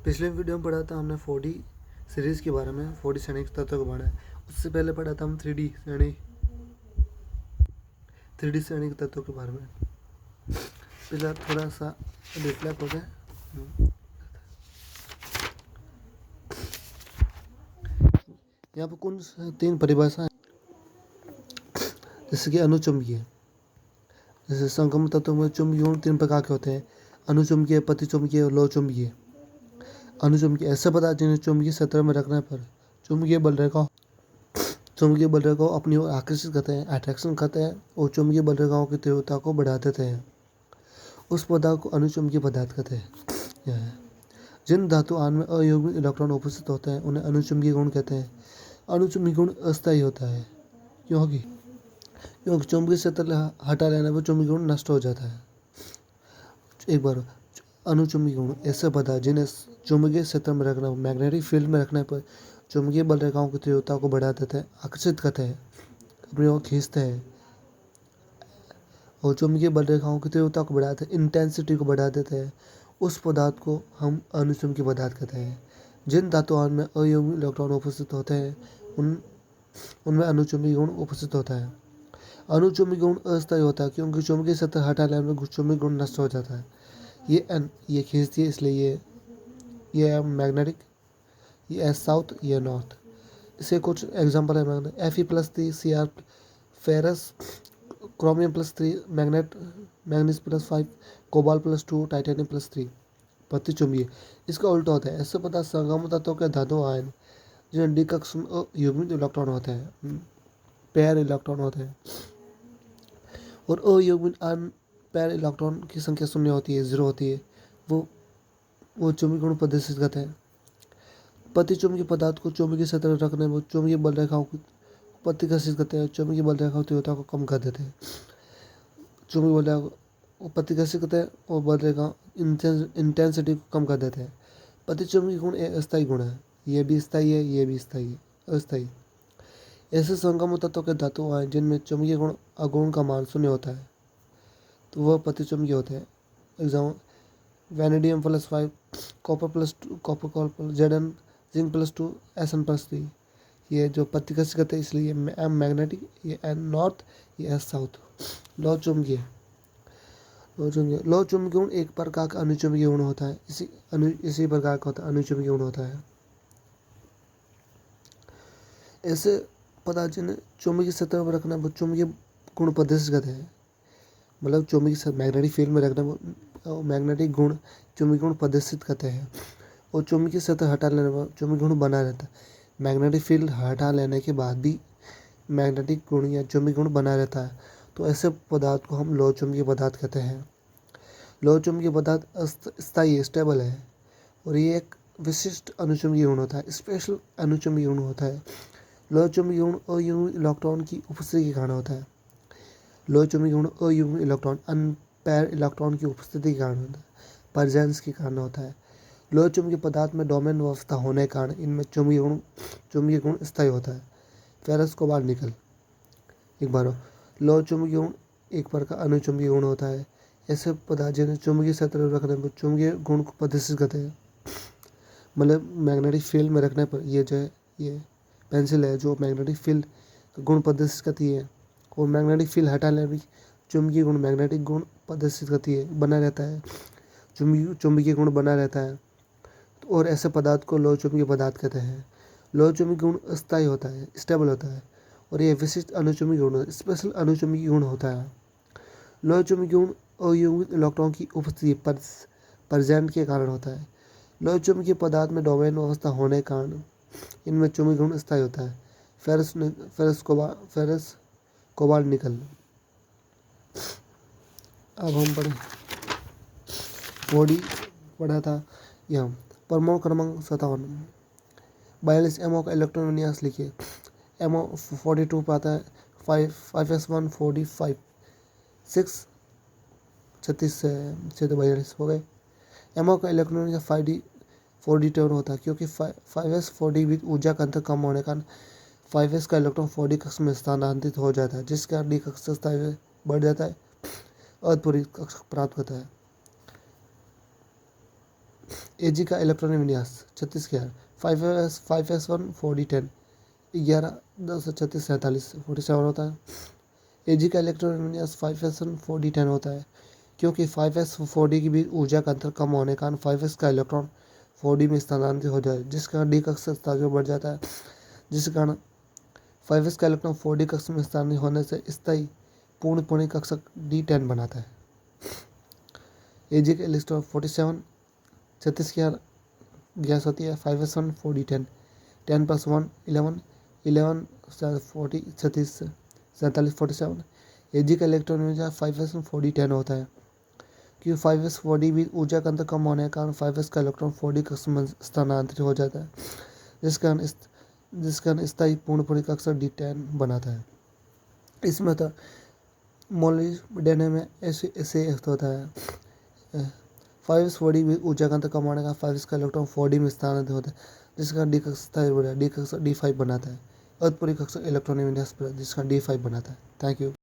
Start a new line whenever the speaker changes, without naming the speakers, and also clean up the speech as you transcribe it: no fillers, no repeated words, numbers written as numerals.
पिछले वीडियो में पढ़ा था हमने 4D सीरीज़ के बारे में, 4D श्रेणी के तत्वों के बारे में। उससे पहले पढ़ा था हम 3D श्रेणी के तत्वों के बारे में। पहला थोड़ा सा रिफ्लेक्ट हो गया। यहाँ पर कुल 3 परिभाषाएं, जैसे कि अनुचुंबकीय, जैसे संक्रमण तत्वों में चुंबकीय गुण 3 प्रकार के होते हैं: अनुचुंबकीय, प्रतिचुंबकीय और लौ चुंबकीय। अनुचुंबकीय ऐसे पदार्थ जिन्हें चुंबकीय सतह में रखने पर चुंबकीय बल रेखाओं अपनी ओर आकर्षित करते हैं, अट्रैक्शन करते हैं और चुंबकीय बल रेखाओं की तीव्रता को बढ़ा देते हैं। उस पदार्थ को अनुचुंबकीय पदार्थ कहते हैं। जिन धातु आयन में अयुग्मित इलेक्ट्रॉन उपस्थित होते हैं उन्हें अनुचुंबकीय गुण कहते हैं। अनुचुंबकीय गुण अस्थायी होता है क्योंकि चुंबकीय क्षेत्र हटा लेने पर चुंबकीय गुण नष्ट हो जाता है। एक बार, अनुचुंबकीय गुण ऐसे पदार्थ जिन्हें चुंबकीय क्षेत्र में रखना, मैग्नेटिक फील्ड में रखने पर चुंबकीय बल रेखाओं की तीव्रता को बढ़ा देते हैं, आकर्षित करते हैं, अपनी ओर खींचते हैं और चुंबकीय बल रेखाओं की तीव्रता को बढ़ाते हैं, इंटेंसिटी को बढ़ा देते हैं। उस पदार्थ को हम अनुचुंबकीय पदार्थ कहते हैं। जिन धातु आयन में अयुग्मित इलेक्ट्रॉन उपस्थित होते हैं उनमें अनुचुंबकीय गुण उपस्थित होता है। अनुचुंबकीय गुण अस्थायी होता है क्योंकि चुंबकीय सतह हटा लेने में चुंबकीय गुण नष्ट हो जाता है। ये खींचती है, इसलिए ये है मैग्नेटिक, ये है साउथ, ये नॉर्थ। इसके कुछ एग्जांपल है Fe+3 Cr ferrous, chromium +3 manganese +5 cobalt +2 titanium +3। प्रतिचुंबकीय इसका उल्टा होता है। ऐसे पदार्थ संगम तत्वों के धातु आयन जिन्हें डी कक्ष में युग्मित इलेक्ट्रॉन होते हैं, पेयर इलेक्ट्रॉन होते हैं, और अयुग्मित आयन पेयर इलेक्ट्रॉन की संख्या 0 होती है, 0 होती है, वो चुंबकीय गुण प्रदर्शित करते हैं। प्रतिचुंबकीय पदार्थ को चुंबकीय सतह रखने में चुंबकीय बल रेखाओं को प्रतिकर्षित करते हैं, चुंबकीय बल रेखाओं की तीव्रता को कम कर देते हैं। चुंबकीय बल रेखा प्रतिकर्षित करते हैं और बल रेखा इंटेंसिटी को कम कर देते हैं। प्रतिचुंबकीय गुण एक अस्थायी गुण है, ये भी स्थायी है, ये भी अस्थायी। ऐसे संगम तत्वों के धातु आयन जिनमें चुंबकीय गुण अगुण का मान 0 होता है तो वह प्रतिचुंबकीय होते हैं। Example vanadium +5, copper +2, copper Zn, zinc +2, Sn+3। ये जो प्रतिकर्षित करते हैं, इसलिए ये M मैग्नेटिक, ये N नॉर्थ, ये S साउथ। लौ चुंबकीय गुण एक प्रकार का अनुचुंबकीय गुण होता है। इसी प्रकार का अनुचुंबकीय गुण होता है। ऐसे पदार्थ जिन्हें चुंबकीय सतह पर रखना चुंबकीय गुण प्रदर्शित करते हैं, मतलब चुंबकीय मैग्नेटिक फील्ड में रखना मैग्नेटिक गुण चुंबकीय गुण प्रदर्शित करते हैं और चुंबकीय सतह हटा लेने पर चुंबकीय गुण बना रहता है। मैग्नेटिक फील्ड हटा लेने के बाद भी मैग्नेटिक गुण या चुंबकीय गुण बना रहता है, तो ऐसे पदार्थ को हम लौ चुंबकीय पदार्थ कहते हैं। लौ चुंबकीय पदार्थ स्थायी, स्टेबल है और ये एक विशिष्ट अनुचुंबकीय गुण होता है, स्पेशल अनुचुंबकीय गुण होता है। लौ चुंबकीय गुण अयुग्मित इलेक्ट्रॉन की उपस्थिति के कारण होता है। लौ चुंबकीय गुण अयुग्मित इलेक्ट्रॉन, अनपेयर इलेक्ट्रॉन की उपस्थिति के कारण होता है, प्रेजेंस के कारण होता है। लौ चुंबकीय पदार्थ में डोमेन व्यवस्था होने के कारण इनमें चुंबकीय गुण स्थायी होता है। फेरस, कोबाल्ट, निकल। एक बार, लौ चुंबकीय गुण एक प्रकार अनुचुंबकीय गुण होता है। ऐसे पदार्थ जिन्हें चुंबकीय सतह रखने पर चुंबकीय गुण को प्रदर्शित करते हैं, मतलब मैग्नेटिक फील्ड में रखने पर, ये जो है ये पेंसिल है जो मैग्नेटिक फील्ड गुण प्रदर्शित करती है और मैग्नेटिक फील्ड हटा लेने चुंबकीय गुण मैग्नेटिक गुण प्रदर्शित करती है, बना रहता है, चुंबकीय गुण बना रहता है, और ऐसे पदार्थ को लौ चुंबकीय पदार्थ कहते हैं। लौ चुंबकीय गुण अस्थायी होता है, स्टेबल होता है और यह विशिष्ट अनुचुंबकीय गुण, स्पेशल अनुचुंबकीय गुण होता है। लौ चुंबकीय गुण अयुग्मित इलेक्ट्रॉन की उपस्थिति प्रेजेंट के कारण होता है। लौ चुंबकीय पदार्थ में डोमेन अवस्था होने के कारण इनमें चुंबकीय गुण स्थायी होता है। फेरस, कोबाल्ट, निकल। अब हम बॉडी पढ़ा था यहाँ। परमाणु क्रमांक 57, 42 MO का इलेक्ट्रॉन विन्यास लिखिए। MO 42 पाता है, 5s1 45, 6 36 से तो 42 हो गए। MO का इलेक्ट्रॉन विन्यास 4d टर्न होता है क्योंकि 5s 4d बीच ऊर्जा का अंतर कम होने का कारण 5s का इलेक्ट्रॉन 4d कक्ष में स्थानांतरित हो जाता है, जिसके कारण d कक्ष स्थायी बढ़ जाता है, अर्धपूरी कक्ष प्राप्त करता है। Ag का इलेक्ट्रॉनिक विन्यास 36 के 5s1 4d10 11 10 36 47 47 होता है। Ag का इलेक्ट्रॉनिक विन्यास 5s1 4d10 होता है, क्योंकि 5s 4d के बीच ऊर्जा का अंतर कम होने के कारण 5s का इलेक्ट्रॉन 4d में स्थानांतरित हो जाए, जिस कारण d कक्षा आगे बढ़ जाता है, जिस कारण 5s का इलेक्ट्रॉन 4d कक्षा में स्थानांतरित होने से स्थायी पूर्ण कक्षक d10 बनाता है। Ag का इलेक्ट्रॉन 47 36 की गैस होती है। 5s1 4d10 10 + 1 11 11 40 36 47 47। Ag का इलेक्ट्रॉन ऊर्जा 5s1 4d10 होता है, क्योंकि 5s 4d भी ऊर्जा का अंतर कम होने के कारण 5s का इलेक्ट्रॉन 4d कक्षा में स्थानांतरित हो जाता है, जिस कारण स्थायी पूर्ण कक्षक d10 बनाता है। इसमें तो मोलिब्डेनम में ऐसे होता है। 5s 4d भी ऊर्जा का अंतर कम होने का 5s का इलेक्ट्रॉन 4d में स्थानांतरित होता है, जिस कारण d कक्षा d5 बनाता है। अर्धपूरी कक्षा इलेक्ट्रॉनिक विन्यास जिसका d5 बनाता है। Thank you.